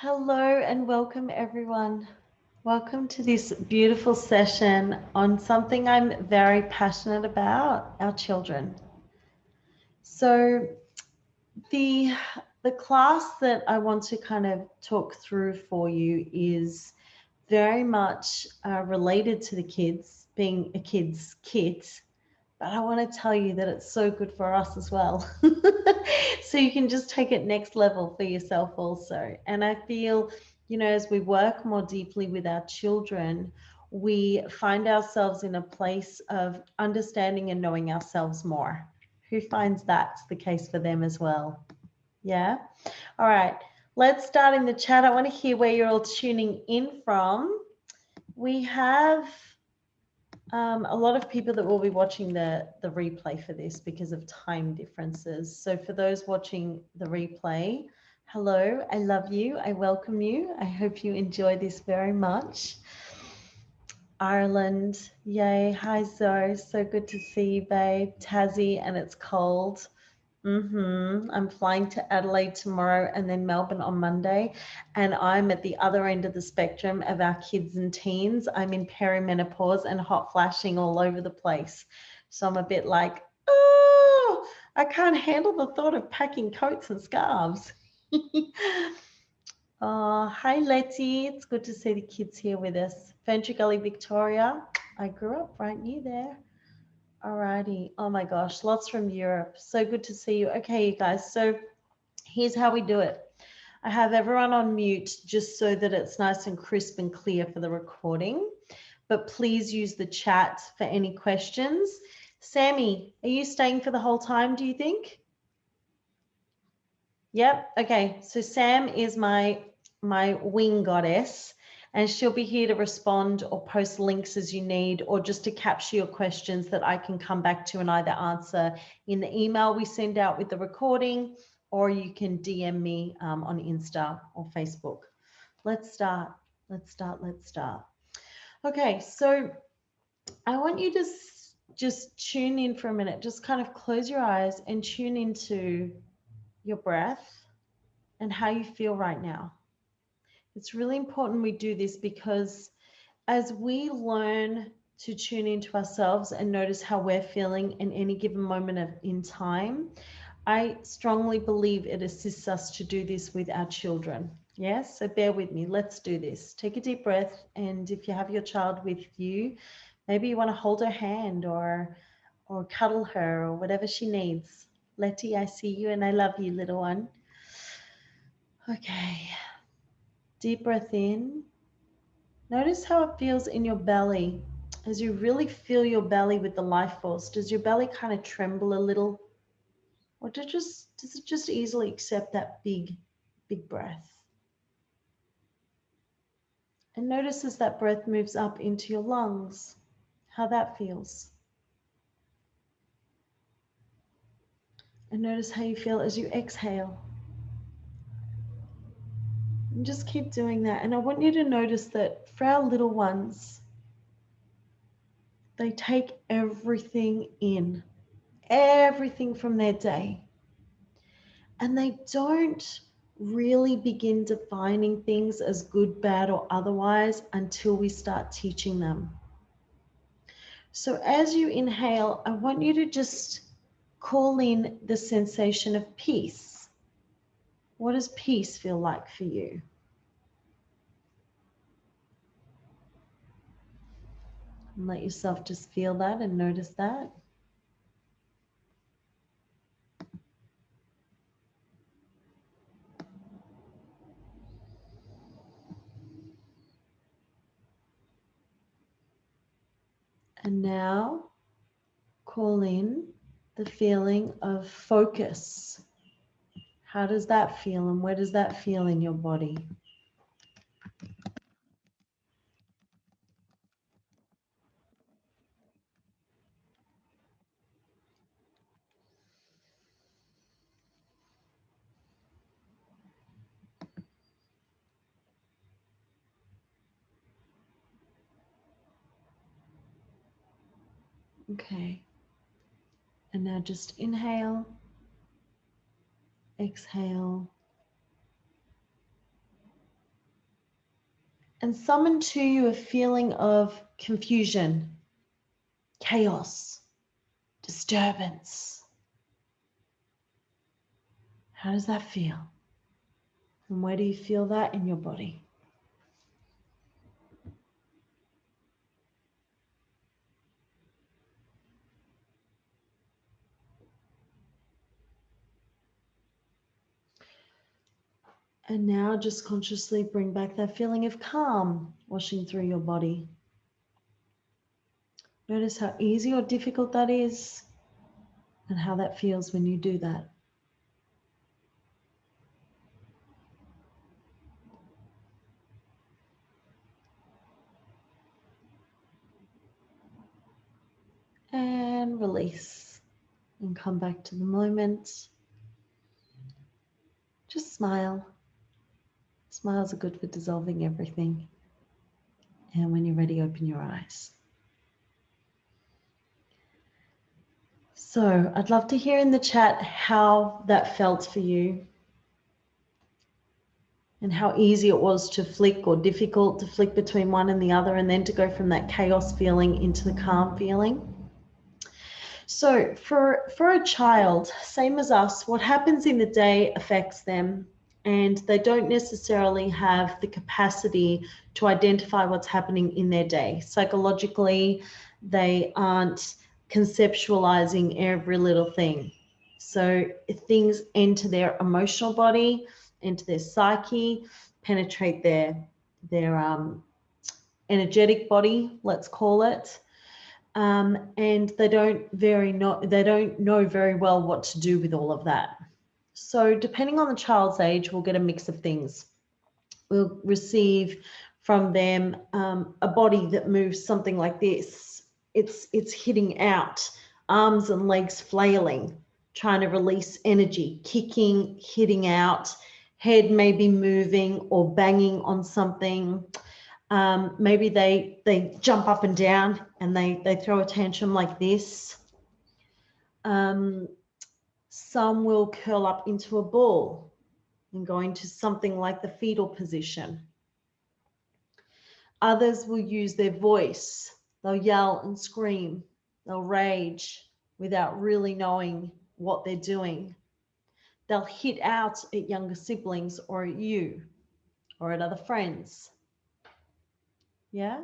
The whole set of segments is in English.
Hello and welcome everyone. Welcome to this beautiful session on something I'm very passionate about, our children. So the class that I want to kind of talk through for you is very much related to the kids, being a kid's kit, but I want to tell you that it's so good for us as well. So you can just take it next level for yourself also. And I feel, as we work more deeply with our children, we find ourselves in a place of understanding and knowing ourselves more. Who finds that's the case for them as well? Yeah. All right. Let's start in the chat. I want to hear where you're all tuning in from. We have a lot of people that will be watching the replay for this because of time differences. So for those watching the replay, hello, I love you, I welcome you. I hope you enjoy this very much. Ireland, yay, hi Zoe, so good to see you, babe. Tassie, and it's cold. I'm flying to Adelaide tomorrow and then Melbourne on Monday. And I'm at the other end of the spectrum of our kids and teens. I'm in perimenopause and hot flashing all over the place. So I'm a bit like, oh, I can't handle the thought of packing coats and scarves. Oh, hi Letty. It's good to see the kids here with us. Ferntree Gully, Victoria. I grew up right near there. Alrighty. Oh my gosh, lots from Europe. So good to see you. Okay, you guys. So here's how we do it. I have everyone on mute just so that it's nice and crisp and clear for the recording. But please use the chat for any questions. Sammy, are you staying for the whole time, do you think? Yep. Okay. So Sam is my wing goddess, and she'll be here to respond or post links as you need, or just to capture your questions that I can come back to and either answer in the email we send out with the recording, or you can DM me on Insta or Facebook. Let's start. Let's start. Let's start. Okay. So I want you to just tune in for a minute. Just kind of close your eyes and tune into your breath and how you feel right now. It's really important we do this because as we learn to tune into ourselves and notice how we're feeling in any given moment in time, I strongly believe it assists us to do this with our children. Yes, so bear with me. Let's do this. Take a deep breath, and if you have your child with you, maybe you want to hold her hand or cuddle her or whatever she needs. Letty, I see you and I love you, little one. Okay. Deep breath in. Notice how it feels in your belly as you really fill your belly with the life force. Does your belly kind of tremble a little? Or does it just easily accept that big breath? And notice as that breath moves up into your lungs, how that feels. And notice how you feel as you exhale. And just keep doing that. And I want you to notice that for our little ones, they take everything in, everything from their day. And they don't really begin defining things as good, bad, or otherwise until we start teaching them. So as you inhale, I want you to just call in the sensation of peace. What does peace feel like for you? And let yourself just feel that and notice that. And now call in the feeling of focus. How does that feel, and where does that feel in your body? Okay. And now just inhale, exhale, and summon to you a feeling of confusion, chaos, disturbance. How does that feel? And where do you feel that in your body? And now just consciously bring back that feeling of calm washing through your body. Notice how easy or difficult that is and how that feels when you do that. And release and come back to the moment. Just smile. Smiles are good for dissolving everything. And when you're ready, open your eyes. So I'd love to hear in the chat how that felt for you and how easy it was to flick or difficult to flick between one and the other and then to go from that chaos feeling into the calm feeling. So for a child, same as us, what happens in the day affects them, and they don't necessarily have the capacity to identify what's happening in their day. Psychologically, they aren't conceptualizing every little thing. So things enter their emotional body, enter their psyche, penetrate their energetic body, let's call it. And they don't know very well what to do with all of that. So depending on the child's age, we'll get a mix of things. We'll receive from them a body that moves something like this. It's hitting out, arms and legs flailing, trying to release energy, kicking, hitting out, head maybe moving or banging on something. Maybe they jump up and down and they throw a tantrum like this. Some will curl up into a ball and go into something like the fetal position. Others will use their voice. They'll yell and scream. They'll rage without really knowing what they're doing. They'll hit out at younger siblings or at you or at other friends. Yeah?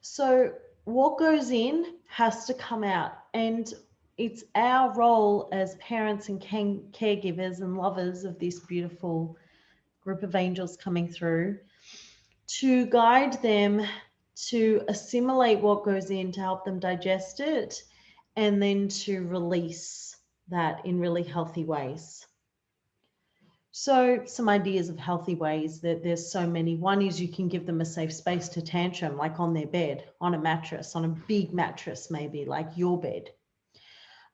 So what goes in has to come out, and it's our role as parents and caregivers and lovers of this beautiful group of angels coming through to guide them to assimilate what goes in, to help them digest it, and then to release that in really healthy ways. So some ideas of healthy ways, that there's so many. One is you can give them a safe space to tantrum, like on their bed, on a mattress, on a big mattress, maybe like your bed,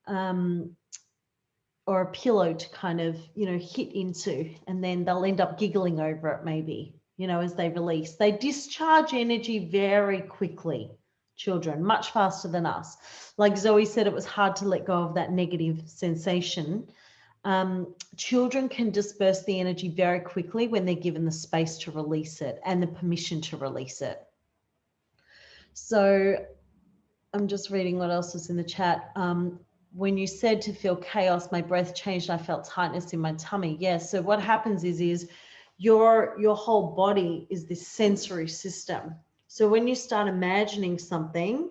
or a pillow to kind of, hit into, and then they'll end up giggling over it maybe, as they release. They discharge energy very quickly, children, much faster than us. Like Zoe said, it was hard to let go of that negative sensation. Children can disperse the energy very quickly when they're given the space to release it and the permission to release it. So I'm just reading what else is in the chat. When you said to feel chaos, my breath changed. I felt tightness in my tummy. Yes. So what happens is your whole body is this sensory system. So when you start imagining something,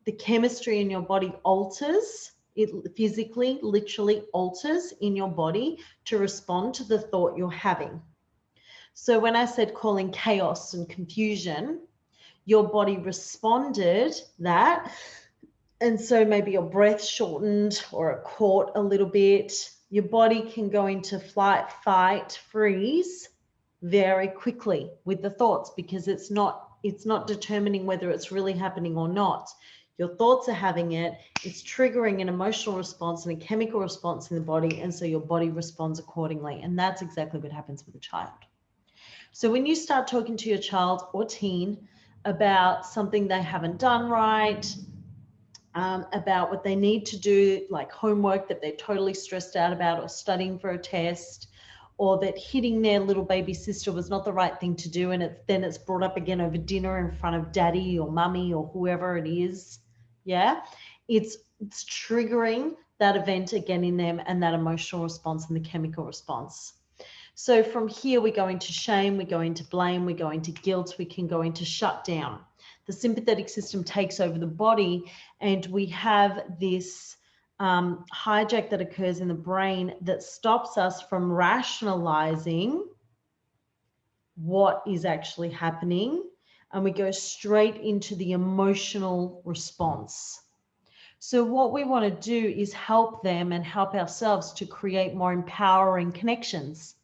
the chemistry in your body alters. It physically, literally alters in your body to respond to the thought you're having. So when I said calling chaos and confusion, your body responded that. And so maybe your breath shortened or it caught a little bit. Your body can go into flight, fight, freeze very quickly with the thoughts, because it's not determining whether it's really happening or not. Your thoughts are having it, it's triggering an emotional response and a chemical response in the body, and so your body responds accordingly. And that's exactly what happens with a child. So when you start talking to your child or teen about something they haven't done right, about what they need to do, like homework that they're totally stressed out about, or studying for a test, or that hitting their little baby sister was not the right thing to do, and it's brought up again over dinner in front of daddy or mummy or whoever it is. Yeah, it's triggering that event again in them, and that emotional response and the chemical response. So from here, we go into shame, we go into blame, we go into guilt, we can go into shutdown. The sympathetic system takes over the body, and we have this hijack that occurs in the brain that stops us from rationalizing what is actually happening, and we go straight into the emotional response. So what we want to do is help them and help ourselves to create more empowering connections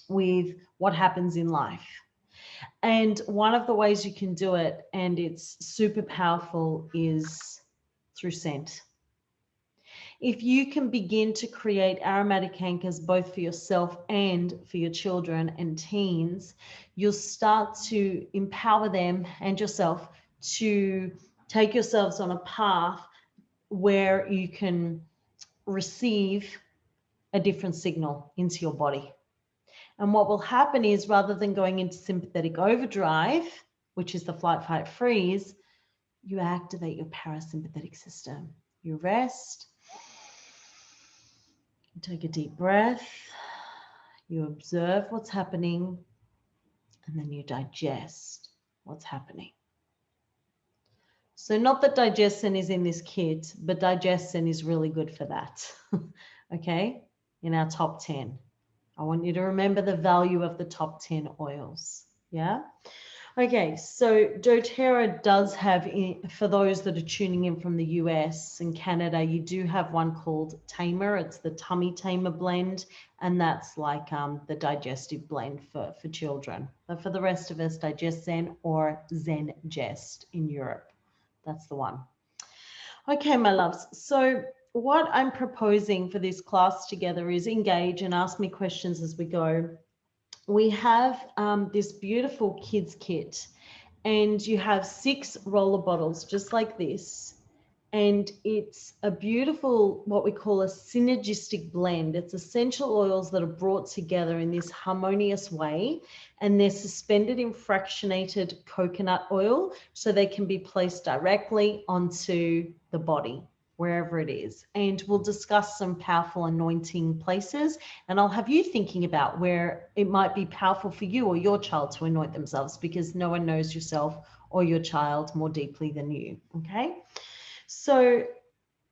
with what happens in life. And one of the ways you can do it, and it's super powerful, is through scent. If you can begin to create aromatic anchors both for yourself and for your children and teens, you'll start to empower them and yourself to take yourselves on a path where you can receive a different signal into your body. And what will happen is, rather than going into sympathetic overdrive, which is the flight, fight, freeze, you activate your parasympathetic system. You rest, you take a deep breath, you observe what's happening, and then you digest what's happening. So not that digestion is in this kit, but digestion is really good for that, okay, in our top 10. I want you to remember the value of the top 10 oils, yeah? Okay, so doTERRA does have, for those that are tuning in from the US and Canada, you do have one called Tamer. It's the Tummy Tamer blend, and that's like the digestive blend for children. But for the rest of us, Digest Zen or Zen Gest in Europe. That's the one. Okay, my loves. So what I'm proposing for this class together is engage and ask me questions as we go. We have this beautiful kids kit, and you have 6 roller bottles just like this. And it's a beautiful, what we call a synergistic blend. It's essential oils that are brought together in this harmonious way, and they're suspended in fractionated coconut oil, so they can be placed directly onto the body, wherever it is. And we'll discuss some powerful anointing places, and I'll have you thinking about where it might be powerful for you or your child to anoint themselves, because no one knows yourself or your child more deeply than you, okay? So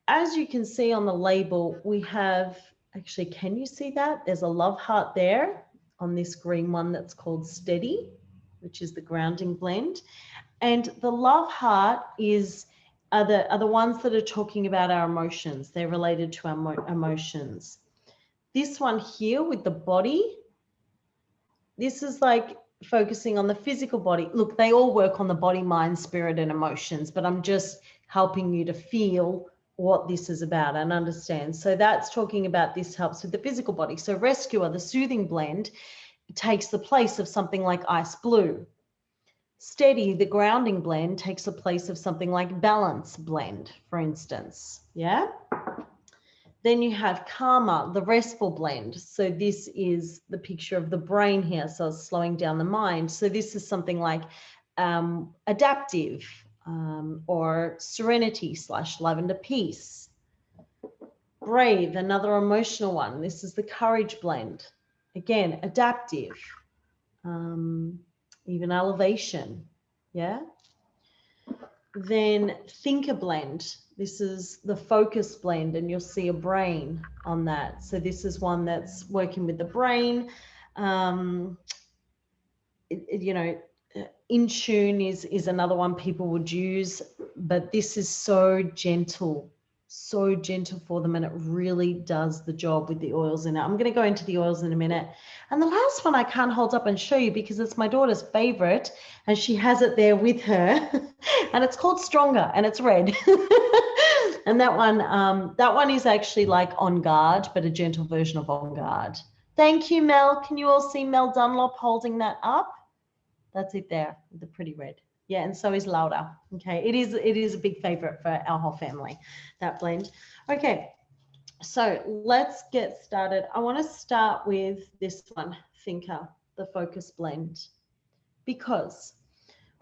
as you can see on the label, we have, actually, can you see that? There's a love heart there on this green one that's called Steady, which is the grounding blend. And the love heart are the ones that are talking about our emotions. They're related to our emotions. This one here with the body, this is like focusing on the physical body. Look, they all work on the body, mind, spirit, and emotions, but I'm just helping you to feel what this is about and understand. So that's talking about, this helps with the physical body. So Rescuer, the soothing blend, takes the place of something like Ice Blue. Steady, the grounding blend, takes the place of something like Balance blend, for instance. Yeah. Then you have Calmer, the restful blend. So this is the picture of the brain here. So it's slowing down the mind. So this is something like Adaptive, or Serenity / Lavender Peace. Brave, another emotional one. This is the Courage blend. Again, Adaptive, even Elevation. Yeah. Then Thinker blend. This is the Focus blend, and you'll see a brain on that. So this is one that's working with the brain. You know, In Tune is another one people would use, but this is so gentle for them, and it really does the job with the oils in it. I'm going to go into the oils in a minute. And the last one I can't hold up and show you because it's my daughter's favorite, and she has it there with her, and it's called Stronger, and it's red. And that one is actually like On Guard, but a gentle version of On Guard. Thank you, Mel. Can you all see Mel Dunlop holding that up? That's it there, the pretty red. Yeah, and so is Laura. Okay, it is a big favorite for our whole family, that blend. Okay, So let's get started. I want to start with this one, Thinker, the Focus Blend, because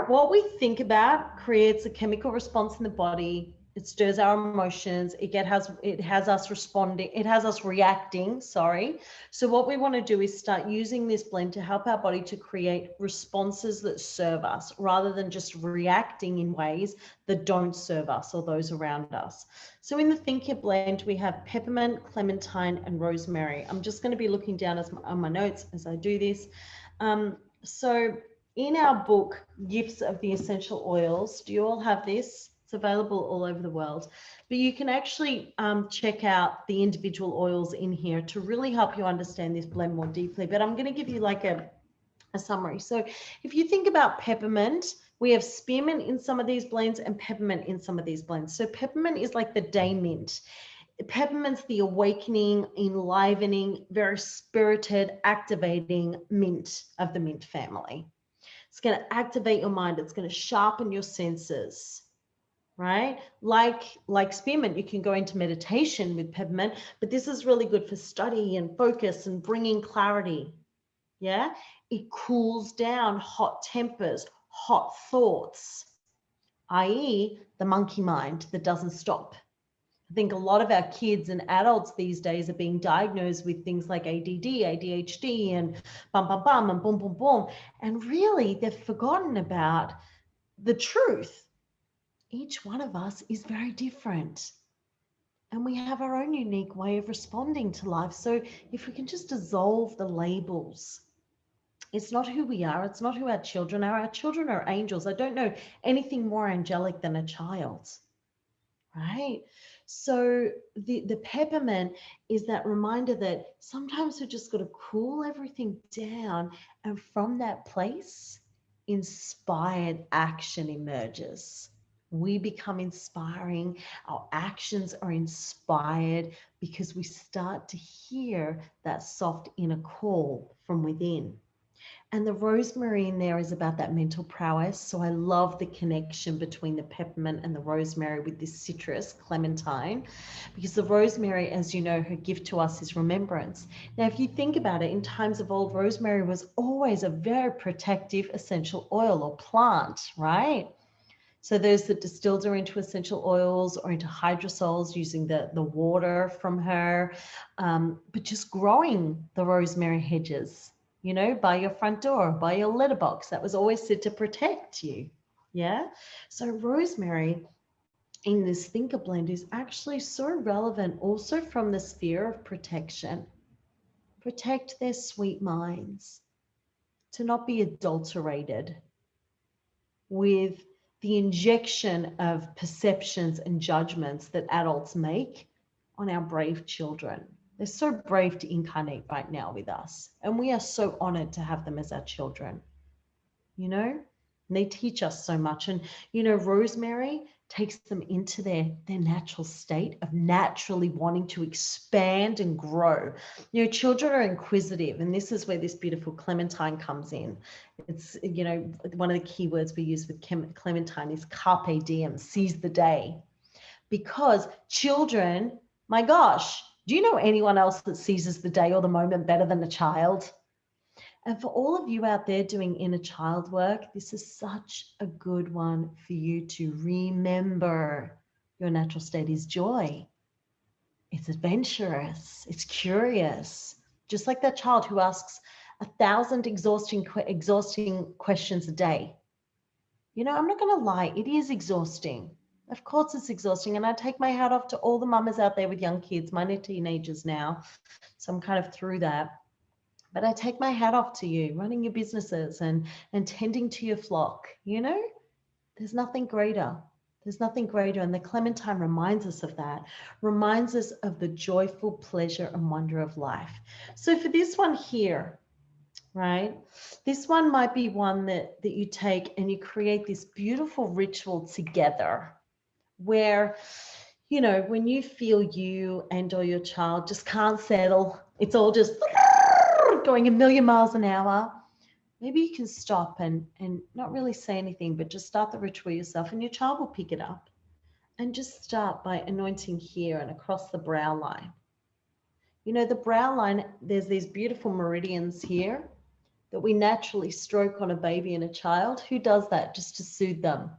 what we think about creates a chemical response in the body. It stirs our emotions. It has us responding. It has us reacting. Sorry. So what we want to do is start using this blend to help our body to create responses that serve us, rather than just reacting in ways that don't serve us or those around us. So in the Thinker blend, we have peppermint, clementine, and rosemary. I'm just going to be looking down on my notes as I do this. So in our book, Gifts of the Essential Oils, do you all have this? It's available all over the world. But you can actually check out the individual oils in here to really help you understand this blend more deeply. But I'm going to give you like a summary. So if you think about peppermint, we have spearmint in some of these blends and peppermint in some of these blends. So peppermint is like the day mint. Peppermint's the awakening, enlivening, very spirited, activating mint of the mint family. It's going to activate your mind. It's going to sharpen your senses, right? Like spearmint, you can go into meditation with peppermint, but this is really good for study and focus and bringing clarity. Yeah. It cools down hot tempers, hot thoughts, i.e. the monkey mind that doesn't stop. I think a lot of our kids and adults these days are being diagnosed with things like ADD, ADHD, and bum, bum, bum, and boom, boom, boom. And really, they've forgotten about the truth. Each one of us is very different. And we have our own unique way of responding to life. So if we can just dissolve the labels, it's not who we are. It's not who our children are. Our children are angels. I don't know anything more angelic than a child. Right? So the peppermint is that reminder that sometimes we just got to cool everything down, and from that place, inspired action emerges. We become inspiring. Our actions are inspired because we start to hear that soft inner call from within. And the rosemary in there is about that mental prowess. So I love the connection between the peppermint and the rosemary with this citrus, clementine, because the rosemary, as you know, her gift to us is remembrance. Now, if you think about it, in times of old, rosemary was always a very protective essential oil or plant, right? So those that distilled her into essential oils or into hydrosols using the water from her, but just growing the rosemary hedges, you know, by your front door, by your letterbox. That was always said to protect you. Yeah. So rosemary in this Thinker blend is actually so relevant also from the sphere of protection. Protect their sweet minds, to not be adulterated with the injection of perceptions and judgments that adults make on our brave children. They're so brave to incarnate right now with us, and we are so honored to have them as our children, you know, and they teach us so much. And, you know, rosemary takes them into their natural state of naturally wanting to expand and grow. You know, children are inquisitive, and this is where this beautiful clementine comes in. It's, you know, one of the key words we use with clementine is carpe diem, seize the day. Because children, my gosh, do you know anyone else that seizes the day or the moment better than a child? And for all of you out there doing inner child work, this is such a good one for you to remember. Your natural state is joy. It's adventurous. It's curious. Just like that child who asks 1,000 exhausting questions a day. You know, I'm not going to lie, it is exhausting. Of course it's exhausting. And I take my hat off to all the mamas out there with young kids. Mine are teenagers now, so I'm kind of through that. But I take my hat off to you, running your businesses and tending to your flock. You know, there's nothing greater. There's nothing greater. And the clementine reminds us of that, reminds us of the joyful pleasure and wonder of life. So for this one here, right, this one might be one that you take and you create this beautiful ritual together where, you know, when you feel you and or your child just can't settle, it's all just going a million miles an hour, maybe you can stop and not really say anything, but just start the ritual yourself, and your child will pick it up. And just start by anointing here and across the brow line. You know, the brow line, there's these beautiful meridians here that we naturally stroke on a baby and a child. Who does that just to soothe them?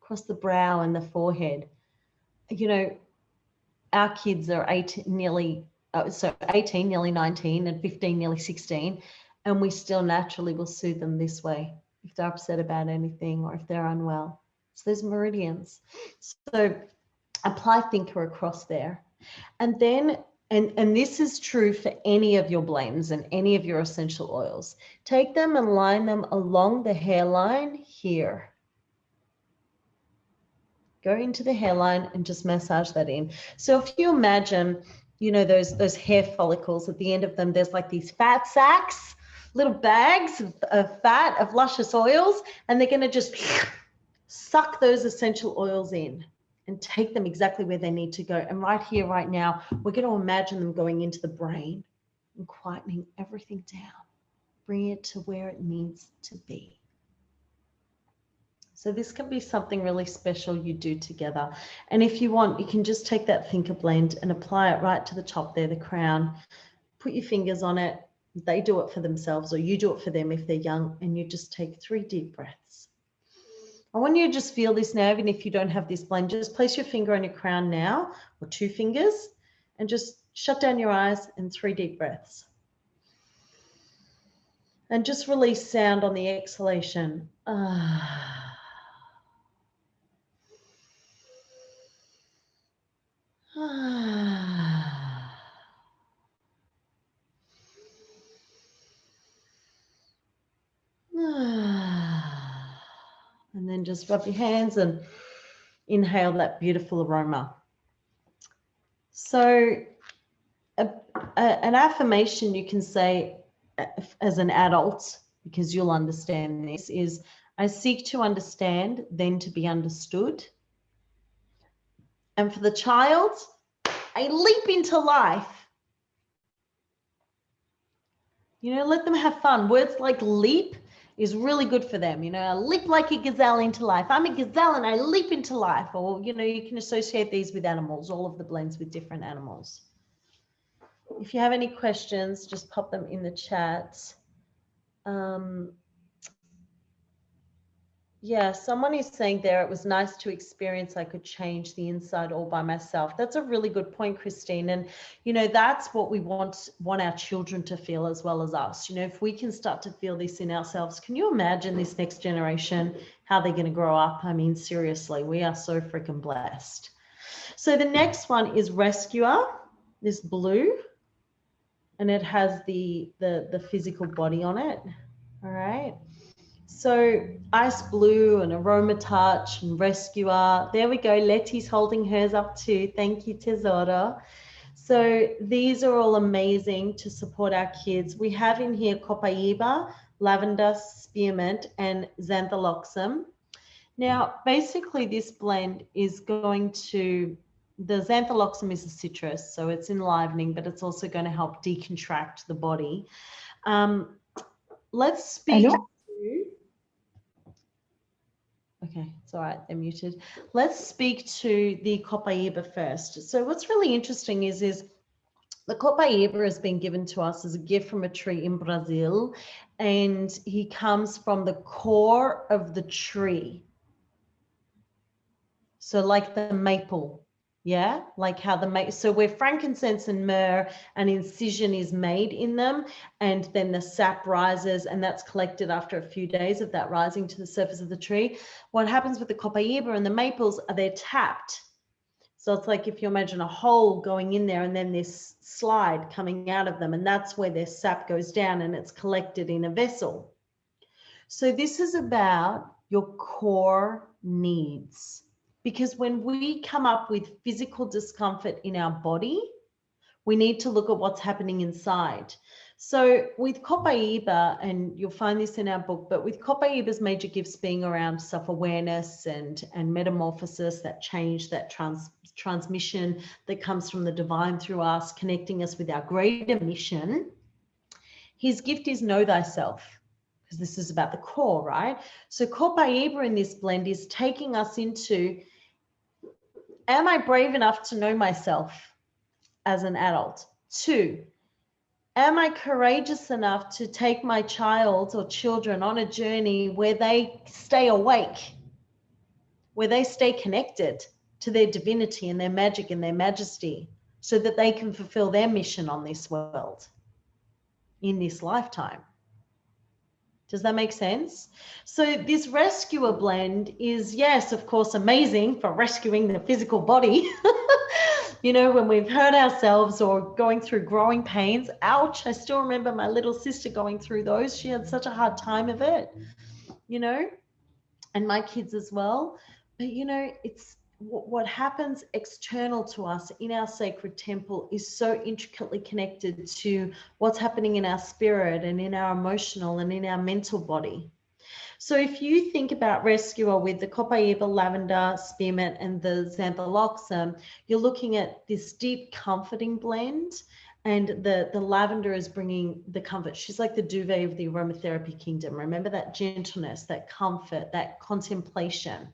Across the brow and the forehead. You know, our kids are 18, nearly 19, and 15, nearly 16, and we still naturally will soothe them this way if they're upset about anything or if they're unwell. So there's meridians. So apply thinker across there. And then, and this is true for any of your blends and any of your essential oils. Take them and line them along the hairline here. Go into the hairline and just massage that in. So if you imagine, you know, those hair follicles at the end of them, there's like these fat sacs, little bags of fat, of luscious oils, and they're going to just suck those essential oils in and take them exactly where they need to go. And right here, right now, we're going to imagine them going into the brain and quietening everything down, bringing it to where it needs to be. So this can be something really special you do together. And if you want, you can just take that thinker blend and apply it right to the top there, the crown. Put your fingers on it. They do it for themselves, or you do it for them if they're young, and you just take 3 deep breaths. I want you to just feel this now, even if you don't have this blend. Just place your finger on your crown now, or 2 fingers, and just shut down your eyes and 3 deep breaths. And just release sound on the exhalation. And then just rub your hands and inhale that beautiful aroma. So an affirmation you can say as an adult, because you'll understand this, is I seek to understand, then to be understood. And for the child, I leap into life. You know, let them have fun. Words like leap is really good for them. You know, I leap like a gazelle into life. I'm a gazelle and I leap into life. Or, you know, you can associate these with animals, all of the blends with different animals. If you have any questions, just pop them in the chat. Yeah, someone is saying there, it was nice to experience I could change the inside all by myself. That's a really good point, Christine. And, you know, that's what we want our children to feel as well as us. You know, if we can start to feel this in ourselves, can you imagine this next generation, how they're going to grow up? I mean, seriously, we are so freaking blessed. So the next one is Rescuer, this blue, and it has the physical body on it. All right. So Ice Blue and Aroma Touch and Rescuer. There we go. Letty's holding hers up too. Thank you, Tesoro. So these are all amazing to support our kids. We have in here Copaiba, Lavender, Spearmint, and Xantholoxum. Now, basically this blend is going to, the Xantholoxum is a citrus, so it's enlivening, but it's also going to help decontract the body. Let's speak to... Okay, it's all right, they're muted. Let's speak to the Copaiba first. So what's really interesting is the Copaiba has been given to us as a gift from a tree in Brazil, and he comes from the core of the tree. So like the maple, yeah, like how so where frankincense and myrrh, an incision is made in them, and then the sap rises, and that's collected after a few days of that rising to the surface of the tree. What happens with the Copaiba and the maples are they're tapped. So it's like if you imagine a hole going in there and then this slide coming out of them, and that's where their sap goes down and it's collected in a vessel. So this is about your core needs. Because when we come up with physical discomfort in our body, we need to look at what's happening inside. So with Copaiba, and you'll find this in our book, but with Copaiba's major gifts being around self-awareness and metamorphosis, that change, that transmission that comes from the divine through us, connecting us with our greater mission, his gift is know thyself. Because this is about the core, right? So Copaiba in this blend is taking us into, am I brave enough to know myself as an adult, 2, am I courageous enough to take my child or children on a journey where they stay awake, where they stay connected to their divinity and their magic and their majesty, so that they can fulfill their mission on this world in this lifetime? Does that make sense? So this rescuer blend is, yes, of course, amazing for rescuing the physical body. You know, when we've hurt ourselves or going through growing pains. Ouch, I still remember my little sister going through those. She had such a hard time of it, you know, and my kids as well. But, you know, it's what happens external to us in our sacred temple is so intricately connected to what's happening in our spirit and in our emotional and in our mental body. So if you think about rescuer with the Copaiba, lavender, spearmint, and the xantholoxum, you're looking at this deep comforting blend, and the lavender is bringing the comfort. She's like the duvet of the aromatherapy kingdom. Remember that gentleness, that comfort, that contemplation.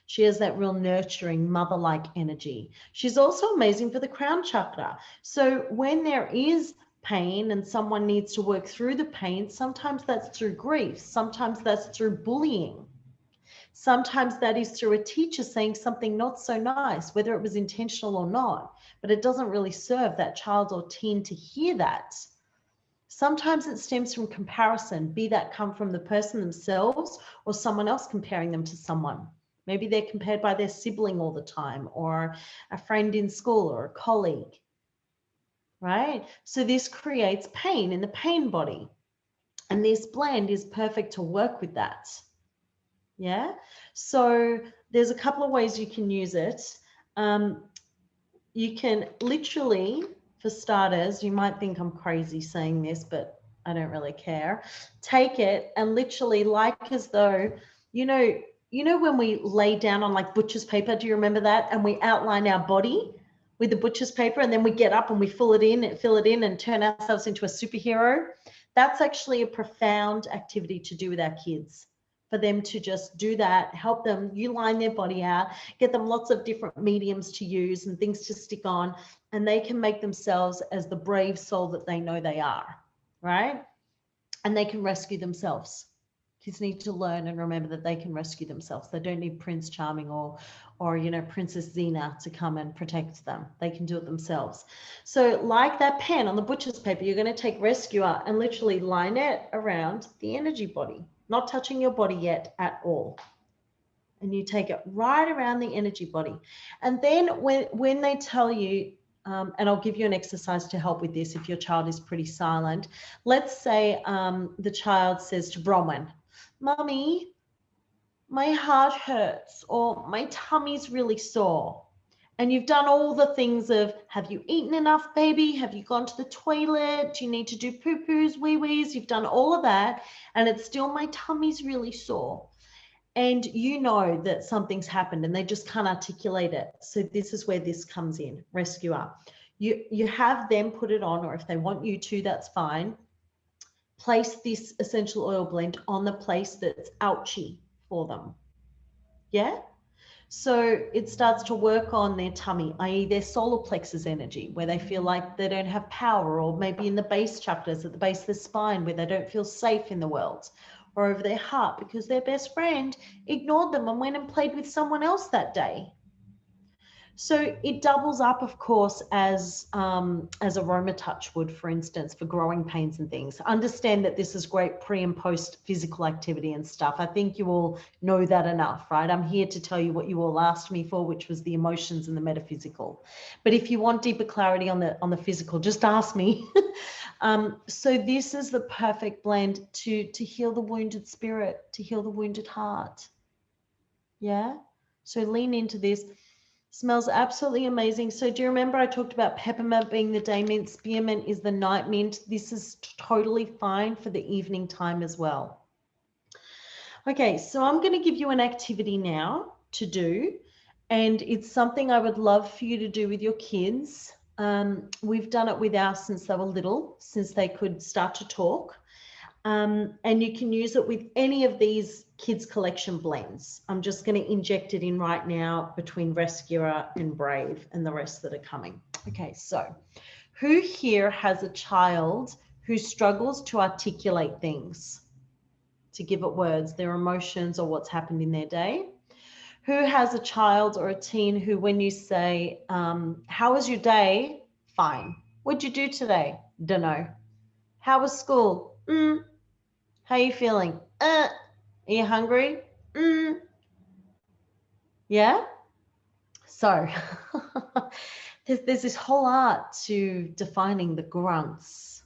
She has that real nurturing, mother-like energy. She's also amazing for the crown chakra. So when there is pain and someone needs to work through the pain, sometimes that's through grief, sometimes that's through bullying, sometimes that is through a teacher saying something not so nice, whether it was intentional or not, but it doesn't really serve that child or teen to hear that. Sometimes it stems from comparison, be that come from the person themselves or someone else comparing them to someone. Maybe they're compared by their sibling all the time, or a friend in school, or a colleague, right? So this creates pain in the pain body. And this blend is perfect to work with that. Yeah. So there's a couple of ways you can use it. You can literally, for starters, you might think I'm crazy saying this, but I don't really care. Take it and literally, like as though, you know when we lay down on like butcher's paper, do you remember that? And we outline our body with the butcher's paper, and then we get up and we fill it in and turn ourselves into a superhero. That's actually a profound activity to do with our kids, for them to just do that, help them, you line their body out, get them lots of different mediums to use and things to stick on, and they can make themselves as the brave soul that they know they are, right? And they can rescue themselves. Kids need to learn and remember that they can rescue themselves. They don't need Prince Charming or Princess Xena to come and protect them. They can do it themselves. So like that pen on the butcher's paper, you're going to take rescuer and literally line it around the energy body, not touching your body yet at all. And you take it right around the energy body. And then when they tell you, and I'll give you an exercise to help with this if your child is pretty silent. Let's say the child says to Bronwyn, "Mummy, my heart hurts," or "my tummy's really sore." And you've done all the things of, have you eaten enough, baby? Have you gone to the toilet? Do you need to do poo-poos, wee-wees? You've done all of that, and it's still, "My tummy's really sore." And you know that something's happened and they just can't articulate it. So this is where this comes in, rescuer. You have them put it on, or if they want you to, that's fine. Place this essential oil blend on the place that's ouchy for them. Yeah? So it starts to work on their tummy, i.e. their solar plexus energy, where they feel like they don't have power, or maybe in the base chakras at the base of the spine where they don't feel safe in the world, or over their heart because their best friend ignored them and went and played with someone else that day. So it doubles up, of course, as aroma touch would, for instance, for growing pains and things. Understand that this is great pre and post physical activity and stuff. I think you all know that enough, right? I'm here to tell you what you all asked me for, which was the emotions and the metaphysical. But if you want deeper clarity on the physical, just ask me. So this is the perfect blend to heal the wounded spirit, to heal the wounded heart. Yeah. So lean into this. Smells absolutely amazing. So do you remember I talked about peppermint being the day mint, spearmint is the night mint? This is totally fine for the evening time as well. Okay, so I'm going to give you an activity now to do, and it's something I would love for you to do with your kids. We've done it with ours since they were little, since they could start to talk. And you can use it with any of these kids collection blends. I'm just going to inject it in right now between Rescuer and Brave and the rest that are coming. Okay, so Who here has a child who struggles to articulate things, to give it words, their emotions or what's happened in their day? Who has a child or a teen who, when you say, how was your day? Fine. What'd you do today? Dunno. How was school? How are you feeling? Are you hungry? Yeah? So there's this whole art to defining the grunts,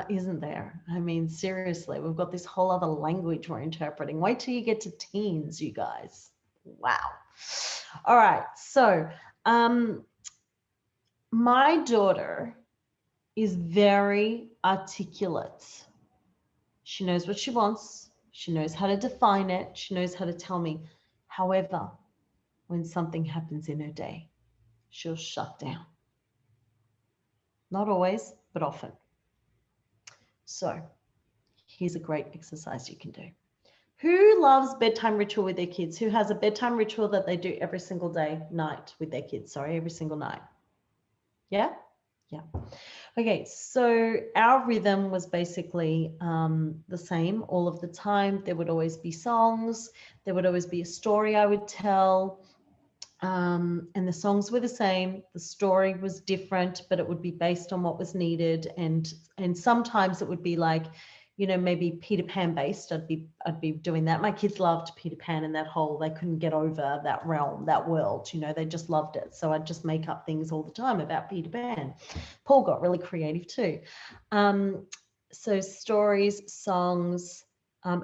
isn't there? I mean, seriously, we've got this whole other language we're interpreting. Wait till you get to teens, you guys. Wow. All right. So my daughter is very articulate. She knows what she wants. She knows how to define it. She knows how to tell me. However, when something happens in her day, she'll shut down. Not always, but often. So here's a great exercise you can do. Who loves bedtime ritual with their kids? Who has a bedtime ritual that they do every single night with their kids? Sorry, every single night. Yeah? Yeah. Okay, so our rhythm was basically the same all of the time. There would always be songs. There would always be a story I would tell. And the songs were the same. The story was different, but it would be based on what was needed. And sometimes it would be like, you know, maybe Peter Pan based. I'd be doing that. My kids loved Peter Pan and that whole, they couldn't get over that realm, that world, you know, they just loved it. So I'd just make up things all the time about Peter Pan. Paul got really creative too. So stories, songs,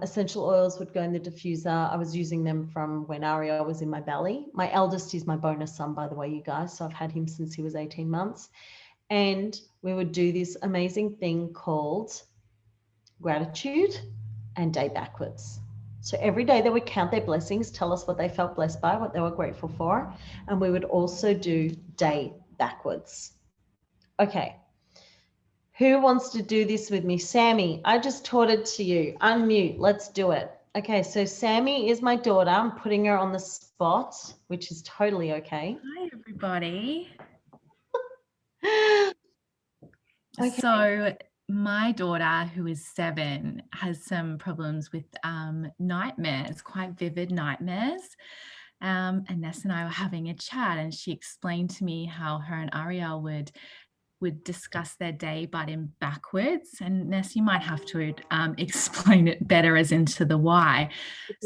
essential oils would go in the diffuser. I was using them from when Ariel was in my belly. My eldest is my bonus son, by the way, you guys. So I've had him since he was 18 months. And we would do this amazing thing called gratitude and day backwards. So every day they would count their blessings, tell us what they felt blessed by, what they were grateful for. And we would also do day backwards. Okay. Who wants to do this with me? Sammy, I just taught it to you. Unmute. Let's do it. Okay, so Sammy is my daughter. I'm putting her on the spot, which is totally okay. Hi, everybody. Okay. So my daughter, who is 7, has some problems with nightmares, quite vivid nightmares. And Ness and I were having a chat, and she explained to me how her and Ariel would discuss their day, but in backwards. And Ness, you might have to explain it better as into the why.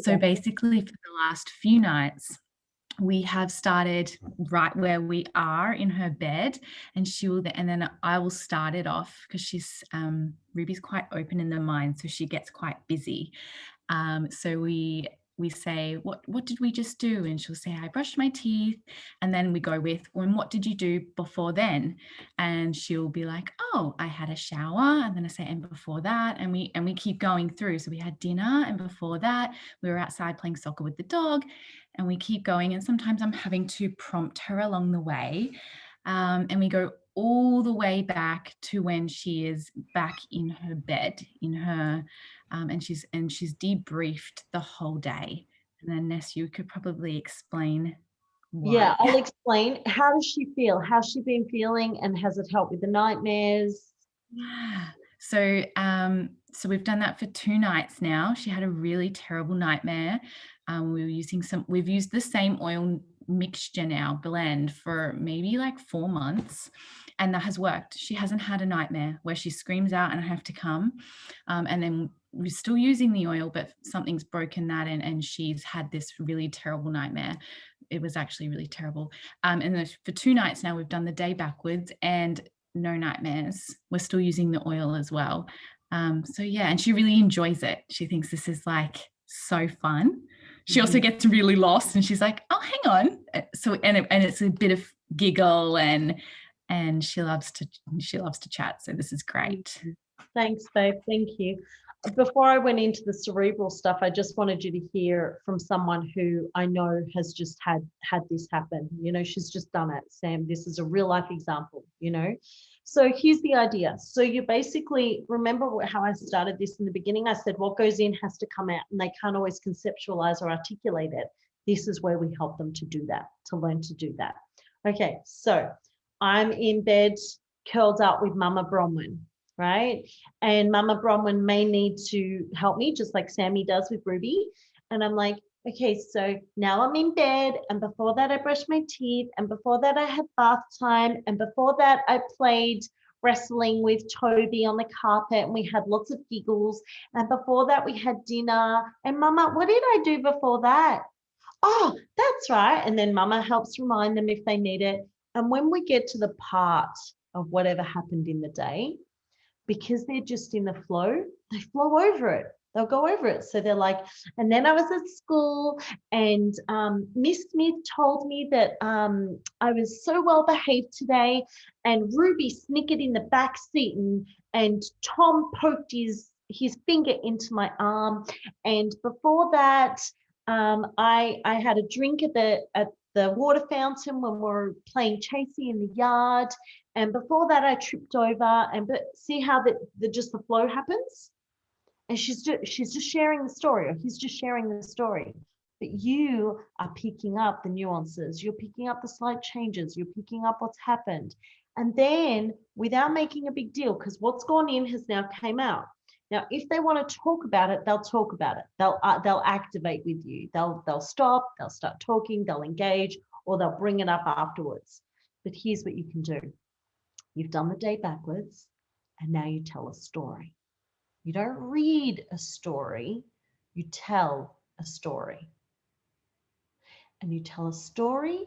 So basically, for the last few nights, we have started right where we are in her bed, and and then I will start it off because she's Ruby's quite open in the mind, so she gets quite busy. So we say, what did we just do? And she'll say, I brushed my teeth. And then we go with, well, and what did you do before then? And she'll be like, oh, I had a shower. And then I say, and before that, and we keep going through. So we had dinner, and before that we were outside playing soccer with the dog, and we keep going. And sometimes I'm having to prompt her along the way. And we go all the way back to when she is back in her bed, and she's debriefed the whole day. And then Ness, you could probably explain why. Yeah, I'll explain. How does she feel? How's she been feeling? And has it helped with the nightmares? Yeah. So we've done that for 2 nights now. She had a really terrible nightmare. We've used the same oil mixture now, blend, for maybe like 4 months, and that has worked. She hasn't had a nightmare where she screams out and I have to come. And then we're still using the oil, but something's broken that, and she's had this really terrible nightmare. It was actually really terrible. And for 2 nights now, we've done the day backwards, and no nightmares. We're still using the oil as well. So yeah, and she really enjoys it. She thinks this is like so fun. She also gets really lost, and she's like, oh, hang on. So and it's a bit of giggle, and she loves to chat. So this is great. Thanks, babe. Thank you. Before I went into the cerebral stuff, I just wanted you to hear from someone who I know has just had this happen. You know, she's just done it. Sam, this is a real life example, you know. So here's the idea. So you basically remember how I started this in the beginning. I said what goes in has to come out, and they can't always conceptualize or articulate it. This is where we help them to do that, to learn to do that. Okay, so I'm in bed. curled up with Mama Bronwyn, right? And Mama Bronwyn may need to help me, just like Sammy does with Ruby. And I'm like, okay, so now I'm in bed, and before that I brushed my teeth, and before that I had bath time, and before that I played wrestling with Toby on the carpet, and we had lots of giggles, and before that we had dinner. And Mama, what did I do before that? Oh, that's right. And then Mama helps remind them if they need it. And when we get to the part of whatever happened in the day, because they're just in the flow, they flow over it. They'll go over it. So they're like, and then I was at school, and Miss Smith told me that I was so well behaved today, and Ruby snickered in the back seat, and Tom poked his finger into my arm. And before that, I had a drink at the water fountain when we were playing chasey in the yard. And before that, I tripped over. But see how just the flow happens? And she's just sharing the story, or he's just sharing the story. But you are picking up the nuances. You're picking up the slight changes. You're picking up what's happened. And then, without making a big deal, because what's gone in has now came out. Now, if they want to talk about it, they'll talk about it. They'll activate with you. They'll stop. They'll start talking. They'll engage, or they'll bring it up afterwards. But here's what you can do. You've done the day backwards, and now you tell a story. You don't read a story, you tell a story. And you tell a story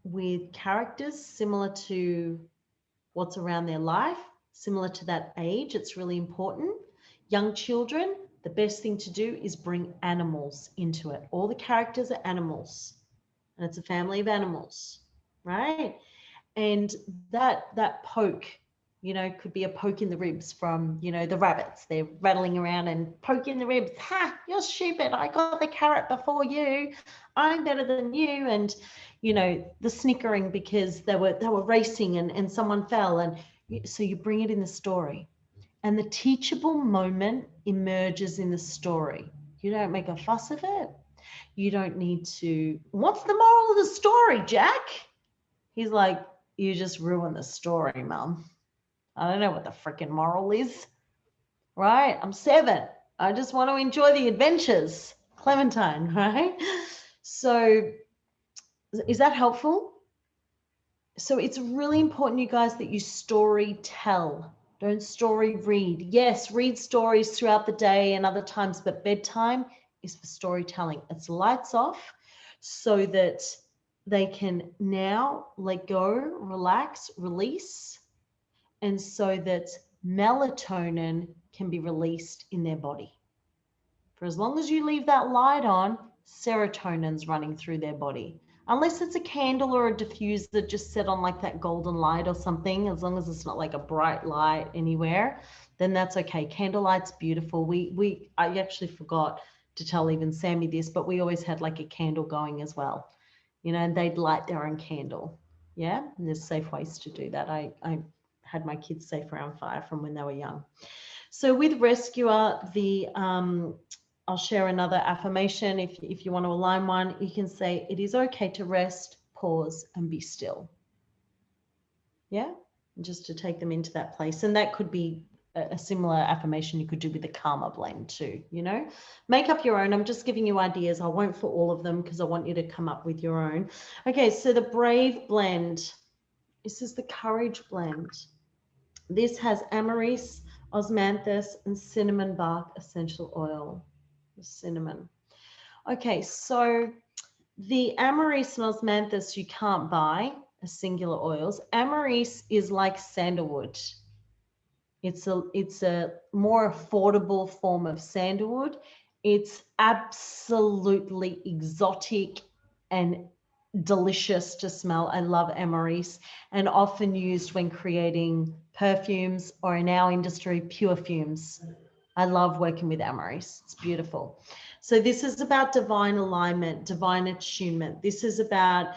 with characters similar to what's around their life, similar to that age. It's really important. Young children, the best thing to do is bring animals into it. All the characters are animals, and it's a family of animals, right? And that poke, could be a poke in the ribs from, the rabbits. They're rattling around and poke in the ribs. Ha, you're stupid. I got the carrot before you. I'm better than you. And, the snickering because they were racing and someone fell. And so you bring it in the story. And the teachable moment emerges in the story. You don't make a fuss of it. You don't need to, what's the moral of the story, Jack? He's like, you just ruined the story, Mum. I don't know what the freaking moral is, right? I'm 7. I just want to enjoy the adventures. Clementine, right? So is that helpful? So it's really important, you guys, that you story tell. Don't story read. Yes, read stories throughout the day and other times, but bedtime is for storytelling. It's lights off so that they can now let go, relax, release, and so that melatonin can be released in their body. For as long as you leave that light on, serotonin's running through their body. Unless it's a candle or a diffuser just set on like that golden light or something, as long as it's not like a bright light anywhere, then that's okay. Candlelight's beautiful. I actually forgot to tell even Sammy this, but we always had like a candle going as well, and they'd light their own candle. Yeah, and there's safe ways to do that. I had my kids safe around fire from when they were young. So with Rescuer, I'll share another affirmation. If you want to align one, you can say, it is okay to rest, pause, and be still. Yeah, just to take them into that place. And that could be a similar affirmation you could do with the Karma blend too, Make up your own. I'm just giving you ideas. I won't for all of them because I want you to come up with your own. Okay, so the Brave blend. This is the Courage blend. This has amyris, osmanthus, and cinnamon bark essential oil. Cinnamon. Okay, so the amyris and osmanthus you can't buy as singular oils. Amyris is like sandalwood. It's a more affordable form of sandalwood. It's absolutely exotic and delicious to smell. I love amyris, and often used when creating perfumes, or in our industry, pure fumes. I love working with amyris. It's beautiful. So this is about divine alignment, divine attunement. This is about,